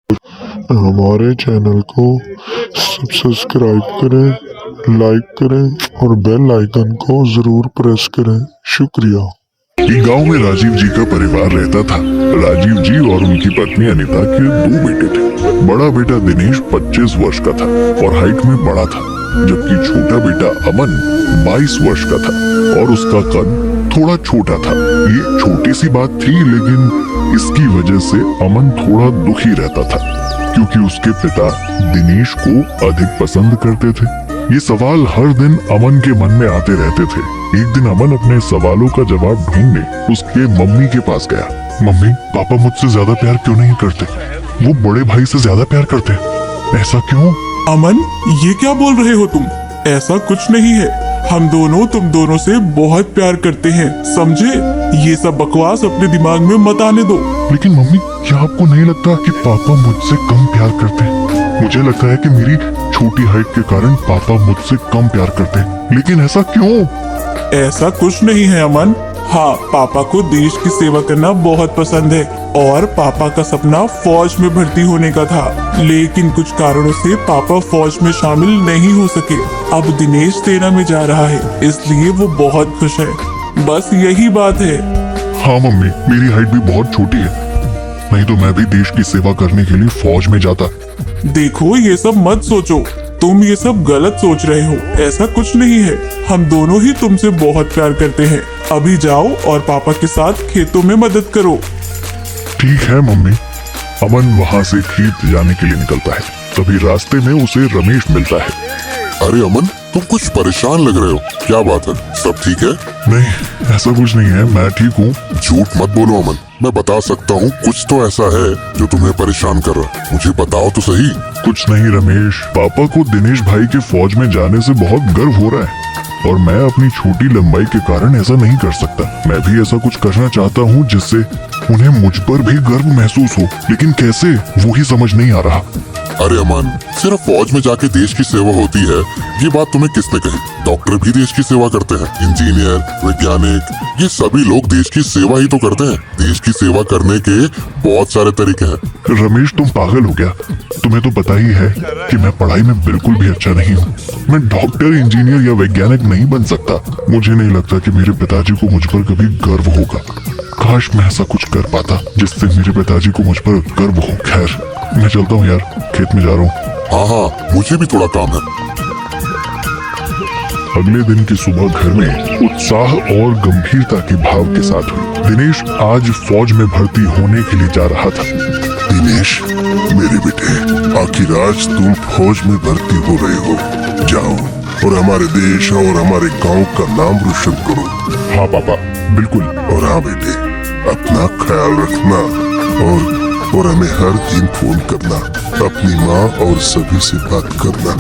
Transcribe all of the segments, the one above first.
हमारे चैनल को सब्सक्राइब करें, लाइक करें और बेल आइकन को जरूर प्रेस करें। शुक्रिया। एक गांव में राजीव जी का परिवार रहता था। राजीव जी और उनकी पत्नी अनीता के 2 बेटे थे। बड़ा बेटा दिनेश 25 वर्ष का था और हाइट में बड़ा था, जबकि छोटा बेटा अमन 22 वर्ष का था और उसका कद थोड़ा छोटा था। ये छोटी सी बात थी, लेकिन इसकी वजह से अमन थोड़ा दुखी रहता था, क्योंकि उसके पिता दिनेश को अधिक पसंद करते थे। ये सवाल हर दिन अमन के मन में आते रहते थे। एक दिन अमन अपने सवालों का जवाब ढूंढने उसके मम्मी के पास गया। मम्मी, पापा मुझसे ज्यादा प्यार क्यों नहीं करते? वो बड़े भाई से ज्यादा प्यार करते हैं, ऐसा क्यों? अमन, ये क्या बोल रहे हो तुम? ऐसा कुछ नहीं है। हम दोनों तुम दोनों से बहुत प्यार करते हैं, समझे? ये सब बकवास अपने दिमाग में मत आने दो। लेकिन मम्मी, क्या आपको नहीं लगता कि पापा मुझसे कम प्यार करते हैं? मुझे लगता है कि मेरी छोटी हाइट के कारण पापा मुझसे कम प्यार करते हैं, लेकिन ऐसा क्यों? ऐसा कुछ नहीं है अमन। हाँ, पापा को देश की सेवा करना बहुत पसंद है और पापा का सपना फौज में भर्ती होने का था, लेकिन कुछ कारणों से पापा फौज में शामिल नहीं हो सके। अब दिनेश सेना में जा रहा है, इसलिए वो बहुत खुश है। बस यही बात है। हाँ मम्मी, मेरी हाइट भी बहुत छोटी है, नहीं तो मैं भी देश की सेवा करने के लिए फौज में जाता। देखो, ये सब मत सोचो, तुम ये सब गलत सोच रहे हो। ऐसा कुछ नहीं है। हम दोनों ही तुमसे बहुत प्यार करते हैं। अभी जाओ और पापा के साथ खेतों में मदद करो। ठीक है मम्मी। अमन वहाँ से खेत जाने के लिए निकलता है। तभी रास्ते में उसे रमेश मिलता है। अरे अमन, तुम कुछ परेशान लग रहे हो, क्या बात है? सब ठीक है? नहीं, ऐसा कुछ नहीं है, मैं ठीक हूँ। झूठ मत बोलो अमन, मैं बता सकता हूँ कुछ तो ऐसा है जो तुम्हें परेशान कर रहा है। मुझे बताओ तो सही। कुछ नहीं रमेश, पापा को दिनेश भाई के फौज में जाने से बहुत गर्व हो रहा है और मैं अपनी छोटी लंबाई के कारण ऐसा नहीं कर सकता। मैं भी ऐसा कुछ करना चाहता हूँ जिससे उन्हें मुझ पर भी गर्व महसूस हो, लेकिन कैसे, वो ही समझ नहीं आ रहा। अरे अमन, सिर्फ फौज में जाके देश की सेवा होती है, ये बात तुम्हें किसने कही? डॉक्टर भी देश की सेवा करते हैं, इंजीनियर, वैज्ञानिक, ये सभी लोग देश की सेवा ही तो करते हैं। देश की सेवा करने के बहुत सारे तरीके हैं। रमेश, तुम पागल हो गया? तुम्हें तो पता ही है कि मैं पढ़ाई में बिल्कुल भी अच्छा नहीं हूँ। मैं डॉक्टर, इंजीनियर या वैज्ञानिक नहीं बन सकता। मुझे नहीं लगता कि मेरे पिताजी को मुझ पर कभी गर्व होगा। काश मैं ऐसा कुछ कर पाता जिससे मेरे पिताजी को मुझ पर गर्व हो। खैर, मैं चलता हूँ यार, खेत में जा रहा हूँ। हाँ, मुझे भी थोड़ा काम है। अगले दिन की सुबह घर में उत्साह और गंभीरता के भाव के साथ हुई। दिनेश आज फौज में भर्ती होने के लिए जा रहा था। दिनेश, मेरे बेटे, आखिर आज तुम फौज में भर्ती हो रहे हो। जाओ और हमारे देश और हमारे गांव का नाम रोशन करो। हाँ पापा, बिल्कुल। और हाँ बेटे, अपना ख्याल रखना और हमें हर दिन फोन करना। अपनी माँ और सभी से बात करना।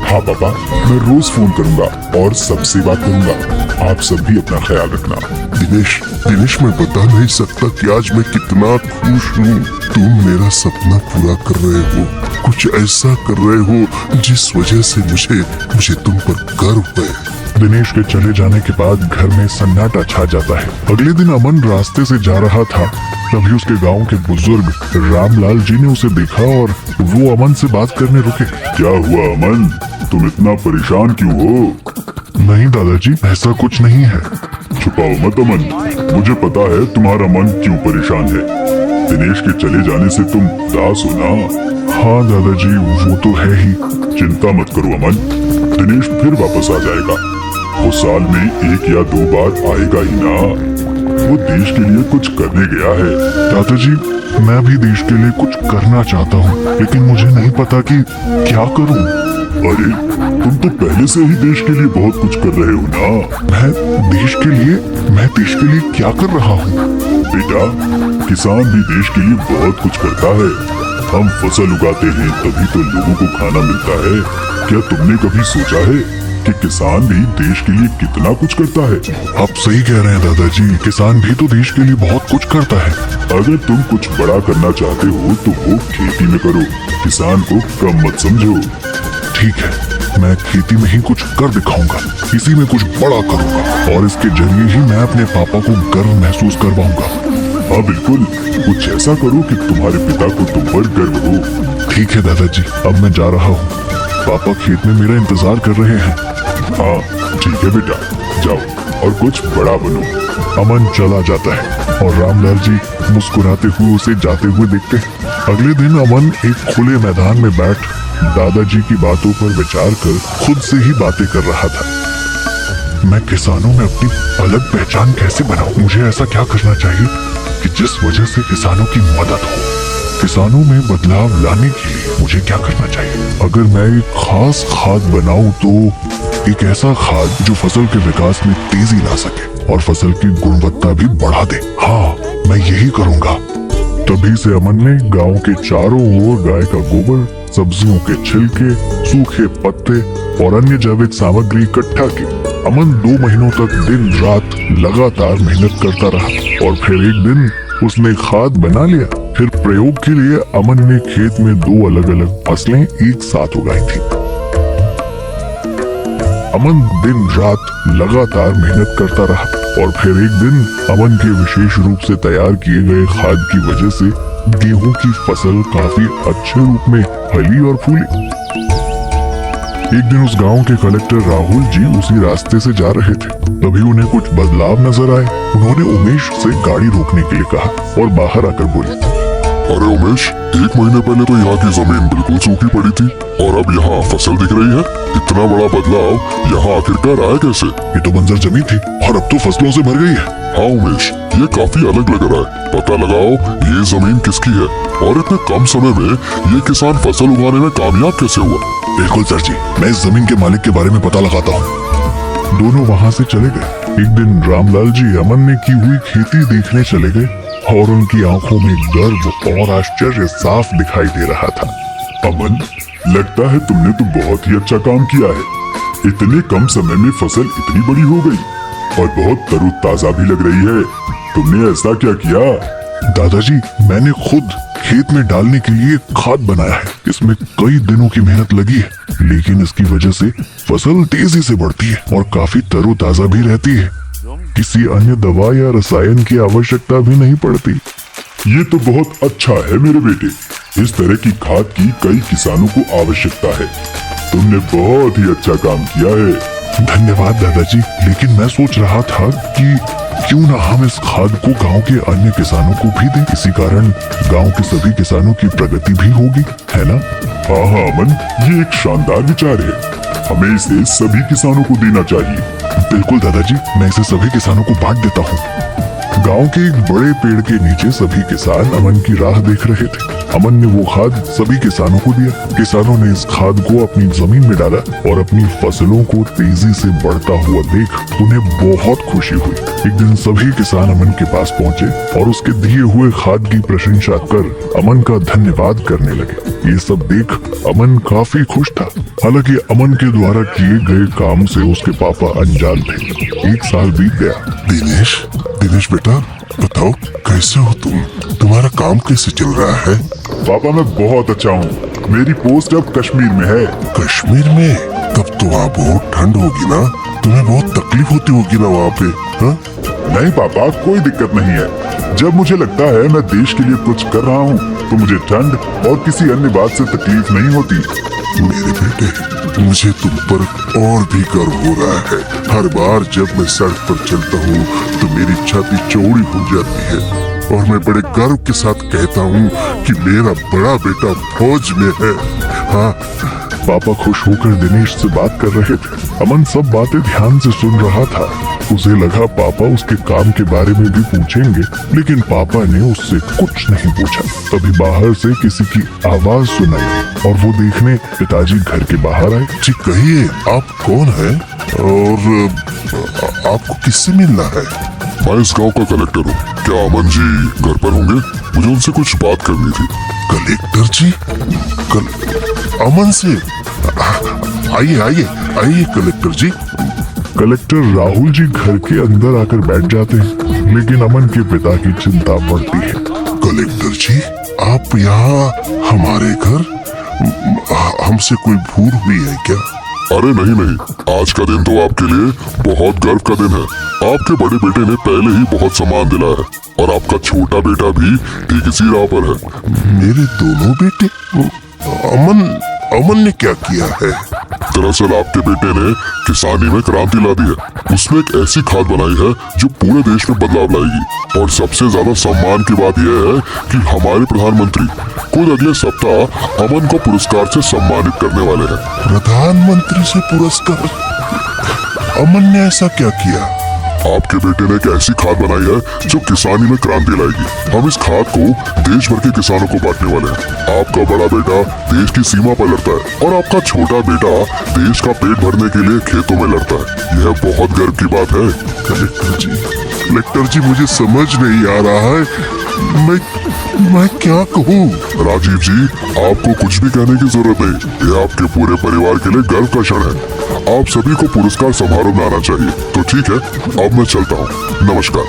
हाँ पापा, मैं रोज फोन करूंगा और सबसे बात करूंगा। आप सब भी अपना ख्याल रखना। दिनेश, मैं बता नहीं सकता कि आज मैं कितना खुश हूँ। तुम मेरा सपना पूरा कर रहे हो, कुछ ऐसा कर रहे हो जिस वजह से मुझे तुम पर गर्व है। दिनेश के चले जाने के बाद घर में सन्नाटा छा जाता है। अगले दिन अमन रास्ते से जा रहा था, तभी उसके गांव के बुजुर्ग रामलाल जी ने उसे देखा और वो अमन से बात करने रुके। क्या हुआ अमन, तुम इतना परेशान क्यों हो? नहीं दादाजी, ऐसा कुछ नहीं है। छुपाओ मत अमन, मुझे पता है तुम्हारा मन क्यों परेशान है। दिनेश के चले जाने से तुम उदास हो ना? हाँ दादाजी, वो तो है ही। चिंता मत करो अमन, दिनेश फिर वापस आ जाएगा। वो साल में 1 या 2 बार आएगा ही ना। वो देश के लिए कुछ करने गया है। दादाजी, मैं भी देश के लिए कुछ करना चाहता हूँ, लेकिन मुझे नहीं पता कि क्या करूँ। अरे, तुम तो पहले से ही देश के लिए बहुत कुछ कर रहे हो ना। मैं देश के लिए क्या कर रहा हूँ? बेटा, किसान भी देश के लिए बहुत कुछ करता है। हम फसल उगाते हैं तभी तो लोगों को खाना मिलता है। क्या तुमने कभी सोचा है कि किसान भी देश के लिए कितना कुछ करता है? आप सही कह रहे हैं दादाजी, किसान भी तो देश के लिए बहुत कुछ करता है। अगर तुम कुछ बड़ा करना चाहते हो तो वो खेती में करो, किसान को कम मत समझो। ठीक है, मैं खेती में ही कुछ कर दिखाऊंगा, इसी में कुछ बड़ा करूंगा और इसके जरिए ही मैं अपने पापा को गर्व महसूस करवाऊंगा। हाँ बिल्कुल, कुछ ऐसा करो कि तुम्हारे पिता को तुम पर गर्व हो। ठीक है दादाजी, अब मैं जा रहा हूँ। पापा खेत में मेरा इंतजार कर रहे हैं। हाँ ठीक है बेटा, जाओ और कुछ बड़ा बनो। अमन चला जाता है और रामलाल जी मुस्कुराते हुए उसे जाते हुए देखते हैं। अगले दिन अमन एक खुले मैदान में बैठ दादाजी की बातों पर विचार कर खुद से ही बातें कर रहा था। मैं किसानों में अपनी अलग पहचान कैसे बनाऊं? मुझे ऐसा क्या करना चाहिए कि जिस वजह से किसानों की मदद हो? किसानों में बदलाव लाने के लिए मुझे क्या करना चाहिए? अगर मैं एक खास खाद बनाऊं तो एक ऐसा खाद जो फसल के विकास में तेजी ला सके और फसल की गुणवत्ता भी बढ़ा दे। हाँ, मैं यही करूंगा। तभी से अमन ने गांव के चारों ओर गाय का गोबर, सब्जियों के छिलके, सूखे पत्ते और अन्य जैविक सामग्री इकट्ठा की। अमन 2 महीनों तक दिन रात लगातार मेहनत करता रहा और फिर एक दिन उसने खाद बना लिया। फिर प्रयोग के लिए अमन ने खेत में 2 अलग अलग फसलें एक साथ उगाई थी। अमन दिन रात लगातार मेहनत करता रहा और फिर एक दिन अमन के विशेष रूप से तैयार किए गए खाद की वजह से गेहूं की फसल काफी अच्छे रूप में फली और फूली। एक दिन उस गांव के कलेक्टर राहुल जी उसी रास्ते से जा रहे थे। तभी उन्हें कुछ बदलाव नजर आए। उन्होंने उमेश से गाड़ी रोकने के लिए कहा और बाहर आकर बोले, अरे उमेश, 1 महीने पहले तो यहाँ की जमीन बिल्कुल सूखी पड़ी थी और अब यहाँ फसल दिख रही है। इतना बड़ा बदलाव यहाँ आखिरकार आया कैसे? ये तो बंजर जमीन थी और अब तो फसलों से भर गई है। हाँ उमेश, ये काफी अलग लग रहा है। पता लगाओ ये जमीन किसकी है और इतने कम समय में ये किसान फसल उगाने में कामयाब कैसे हुआ? बिल्कुल सर जी, मैं इस जमीन के मालिक के बारे में पता लगाता हूँ। दोनों वहाँ से चले गए। एक दिन रामलाल जी अमन ने की हुई खेती देखने चले गए और उनकी आंखों में गर्व और आश्चर्य साफ दिखाई दे रहा था। अमन, लगता है तुमने तो बहुत ही अच्छा काम किया है। इतने कम समय में फसल इतनी बड़ी हो गई और बहुत तरोताजा भी लग रही है। तुमने ऐसा क्या किया? दादाजी, मैंने खुद खेत में डालने के लिए खाद बनाया है। इसमें कई दिनों की मेहनत लगी है, लेकिन इसकी वजह से फसल तेजी से बढ़ती है और काफी तरोताजा भी रहती है। किसी अन्य दवा या रसायन की आवश्यकता भी नहीं पड़ती। ये तो बहुत अच्छा है मेरे बेटे। इस तरह की खाद की कई किसानों को आवश्यकता है। तुमने बहुत ही अच्छा काम किया है। धन्यवाद दादाजी, लेकिन मैं सोच रहा था कि क्यों ना हम इस खाद को गांव के अन्य किसानों को भी दें। इसी कारण गांव के सभी किसानों की प्रगति भी होगी, है ना? हाँ हाँ अमन, ये एक शानदार विचार है। हमें इसे सभी किसानों को देना चाहिए। बिल्कुल दादाजी, मैं इसे सभी किसानों को बांट देता हूँ। गांव के एक बड़े पेड़ के नीचे सभी किसान अमन की राह देख रहे थे। अमन ने वो खाद सभी किसानों को दिया। किसानों ने इस खाद को अपनी जमीन में डाला और अपनी फसलों को तेजी से बढ़ता हुआ देख उन्हें बहुत खुशी हुई। एक दिन सभी किसान अमन के पास पहुंचे और उसके दिए हुए खाद की प्रशंसा कर अमन का धन्यवाद करने लगे। ये सब देख अमन काफी खुश था। हालांकि अमन के द्वारा किए गए काम से उसके पापा अनजान थे। 1 साल बीत गया। दिनेश बेटा, बताओ कैसे हो तुम? तुम्हारा काम कैसे चल रहा है? पापा मैं बहुत अच्छा हूँ। मेरी पोस्ट अब कश्मीर में है। कश्मीर में? तब तो वहाँ बहुत ठंड होगी ना? तुम्हें बहुत तकलीफ होती होगी ना वहाँ पे? हाँ? नहीं पापा, कोई दिक्कत नहीं है। जब मुझे लगता है मैं देश के लिए कुछ कर रहा हूँ तो मुझे ठंड और किसी अन्य बात से तकलीफ नहीं होती। मेरे बेटे, मुझे तुम पर और भी गर्व हो रहा है। हर बार जब मैं सड़क पर चलता हूँ तो मेरी छाती चौड़ी हो जाती है और मैं बड़े गर्व के साथ कहता हूँ कि मेरा बड़ा बेटा फौज में है। हाँ, पापा खुश होकर दिनेश से बात कर रहे थे। अमन सब बातें ध्यान से सुन रहा था। उसे लगा पापा उसके काम के बारे में भी पूछेंगे, लेकिन पापा ने उससे कुछ नहीं पूछा। तभी बाहर से किसी की आवाज सुनाई और वो देखने पिताजी घर के बाहर आए। जी कहिए, आप कौन है और आपको किससे मिलना है? मैं इस गांव का कलेक्टर हूँ। क्या अमन जी घर पर होंगे? मुझे उनसे कुछ बात करनी थी। कलेक्टर जी? अमन से? आइए आइए आइए कलेक्टर जी। कलेक्टर राहुल जी घर के अंदर आकर बैठ जाते हैं, लेकिन अमन के पिता की चिंता बढ़ती है। कलेक्टर जी, आप यहाँ हमारे घर? हमसे कोई भूल हुई है क्या? अरे नहीं, आज का दिन तो आपके लिए बहुत गर्व का दिन है। आपके बड़े बेटे ने पहले ही बहुत सम्मान दिलाया है और आपका छोटा बेटा भी ठीक इसी राह पर है। मेरे दोनों बेटे? अमन ने क्या किया है? दरअसल आपके बेटे ने किसानी में क्रांति ला दी है। उसने एक ऐसी खाद बनाई है जो पूरे देश में बदलाव लाएगी। और सबसे ज्यादा सम्मान की बात यह है कि हमारे प्रधानमंत्री खुद अगले सप्ताह अमन को पुरस्कार से सम्मानित करने वाले हैं। प्रधानमंत्री से पुरस्कार? अमन ने ऐसा क्या किया? आपके बेटे ने एक ऐसी खाद बनाई है जो किसानी में क्रांति लाएगी। हम इस खाद को देश भर के किसानों को बांटने वाले हैं। आपका बड़ा बेटा देश की सीमा पर लड़ता है और आपका छोटा बेटा देश का पेट भरने के लिए खेतों में लड़ता है। यह बहुत गर्व की बात है। कलेक्टर जी मुझे समझ नहीं आ रहा है। मैं क्या कहूँ? राजीव जी, आपको कुछ भी कहने की जरूरत नहीं। यह आपके पूरे परिवार के लिए गर्व का क्षण है। आप सभी को पुरस्कार समारोह में आना चाहिए। तो ठीक है, अब मैं चलता हूँ। नमस्कार।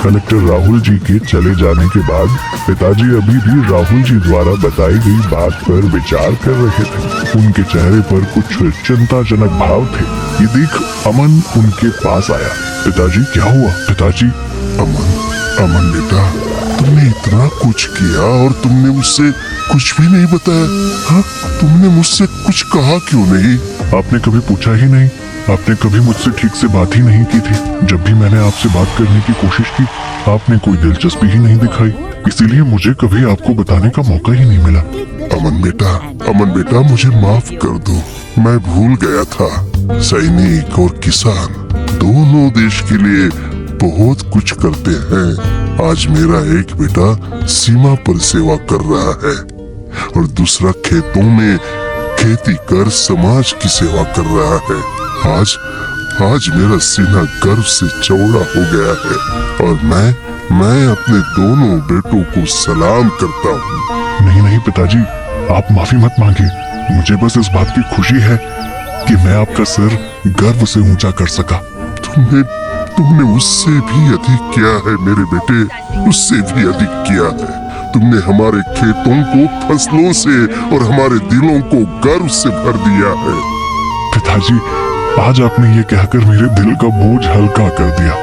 कलेक्टर राहुल जी के चले जाने के बाद पिताजी अभी भी राहुल जी द्वारा बताई गई बात पर विचार कर रहे थे। उनके चेहरे पर कुछ चिंताजनक भाव थे। ये देख अमन उनके पास आया। पिताजी, क्या हुआ? पिताजी, अमन बेटा, तुमने इतना कुछ किया और तुमने मुझसे कुछ भी नहीं बताया। हाँ, तुमने मुझसे कुछ कहा क्यों नहीं? आपने कभी पूछा ही नहीं। आपने कभी मुझसे ठीक से बात ही नहीं की थी। जब भी मैंने आपसे बात करने की कोशिश की, आपने कोई दिलचस्पी ही नहीं दिखाई। इसीलिए मुझे कभी आपको बताने का मौका ही नहीं मिला। अमन बेटा, मुझे माफ कर दो। मैं भूल गया था। सैनिक और किसान दोनों देश के लिए बहुत कुछ करते हैं। आज मेरा एक बेटा सीमा पर सेवा कर रहा है और दूसरा खेतों में खेती कर समाज की सेवा कर रहा है। आज मेरा सीना गर्व से चौड़ा हो गया है और मैं अपने दोनों बेटों को सलाम करता हूँ। नहीं पिताजी, आप माफी मत मांगिए। मुझे बस इस बात की खुशी है कि मैं आपका सिर गर्व से ऊंचा कर सका। तुमने उससे भी अधिक किया है मेरे बेटे, उससे भी अधिक किया है। तुमने हमारे खेतों को फसलों से और हमारे दिलों को गर्व से भर दिया है। पिताजी, आज आपने ये कहकर मेरे दिल का बोझ हल्का कर दिया।